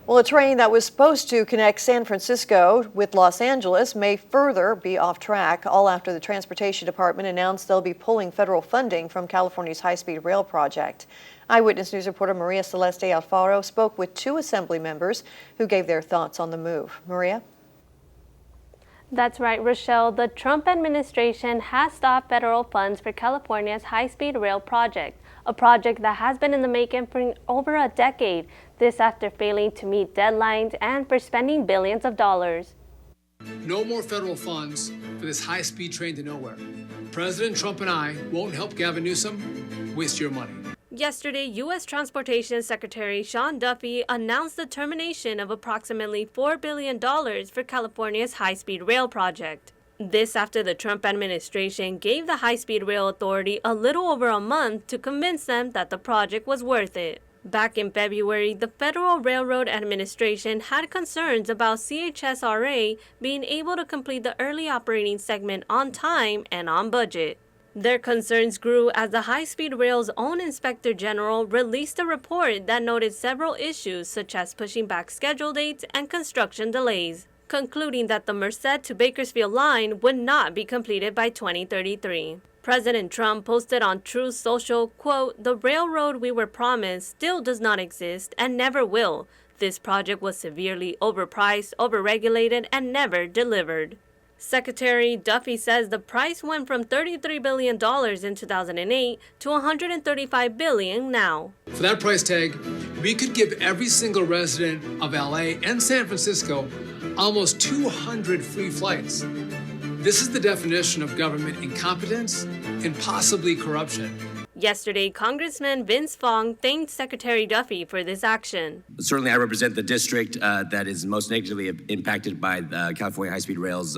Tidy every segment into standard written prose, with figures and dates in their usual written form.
Well, a train that was supposed to connect San Francisco with Los Angeles may further be off track, all after the Transportation Department announced they'll be pulling federal funding from California's high-speed rail project. Eyewitness News reporter Maria Celeste Alfaro spoke with two Assembly members who gave their thoughts on the move. Maria? That's right, Rochelle. The Trump administration has stopped federal funds for California's high-speed rail project, a project that has been in the making for over a decade. This after failing to meet deadlines and for spending billions of dollars. No more federal funds for this high-speed train to nowhere. President Trump and I won't help Gavin Newsom waste your money. Yesterday, U.S. Transportation Secretary Sean Duffy announced the termination of approximately $4 billion for California's high-speed rail project. This after the Trump administration gave the High-Speed Rail Authority a little over a month to convince them that the project was worth it. Back in February, the Federal Railroad Administration had concerns about CHSRA being able to complete the early operating segment on time and on budget. Their concerns grew as the High-Speed Rail's own Inspector General released a report that noted several issues such as pushing back schedule dates and construction delays, concluding that the Merced to Bakersfield line would not be completed by 2033. President Trump posted on Truth Social, quote, "The railroad we were promised still does not exist and never will. This project was severely overpriced, overregulated, and never delivered." Secretary Duffy says the price went from $33 billion in 2008 to $135 billion now. For that price tag, we could give every single resident of LA and San Francisco almost 200 free flights. This is the definition of government incompetence and possibly corruption. Yesterday, Congressman Vince Fong thanked Secretary Duffy for this action. Certainly, I represent the district that is most negatively impacted by the California high-speed rail's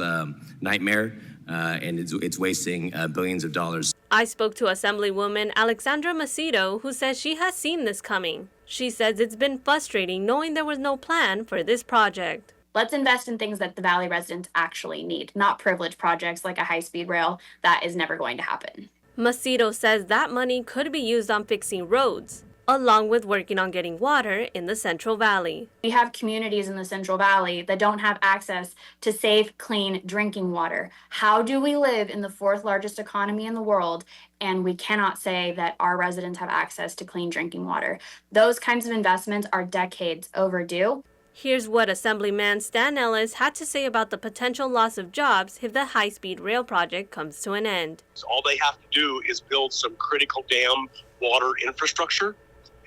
nightmare, and it's wasting billions of dollars. I spoke to Assemblywoman Alexandra Macedo, who says she has seen this coming. She says it's been frustrating knowing there was no plan for this project. Let's invest in things that the Valley residents actually need, not privilege projects like a high-speed rail. That is never going to happen. Macedo says that money could be used on fixing roads, along with working on getting water in the Central Valley. We have communities in the Central Valley that don't have access to safe, clean drinking water. How do we live in the fourth largest economy in the world and we cannot say that our residents have access to clean drinking water? Those kinds of investments are decades overdue. Here's what Assemblyman Stan Ellis had to say about the potential loss of jobs if the high-speed rail project comes to an end. All they have to do is build some critical dam water infrastructure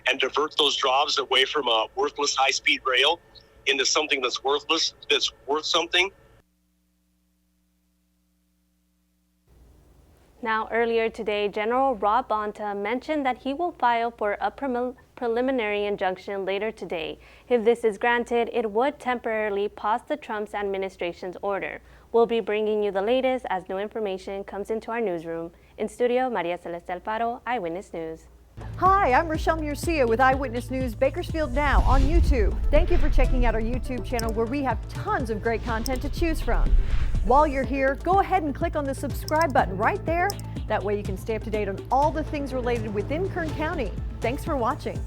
and divert those jobs away from a worthless high-speed rail into something that's worthless, that's worth something. Now, earlier today, General Rob Bonta mentioned that he will file for a preliminary injunction later today. If this is granted, it would temporarily pause the Trump administration's order. We'll be bringing you the latest as new information comes into our newsroom. In studio, Maria Celeste Alfaro, Eyewitness News. Hi, I'm Rochelle Murcia with Eyewitness News Bakersfield Now on YouTube. Thank you for checking out our YouTube channel where we have tons of great content to choose from. While you're here, go ahead and click on the subscribe button right there. That way you can stay up to date on all the things related within Kern County. Thanks for watching.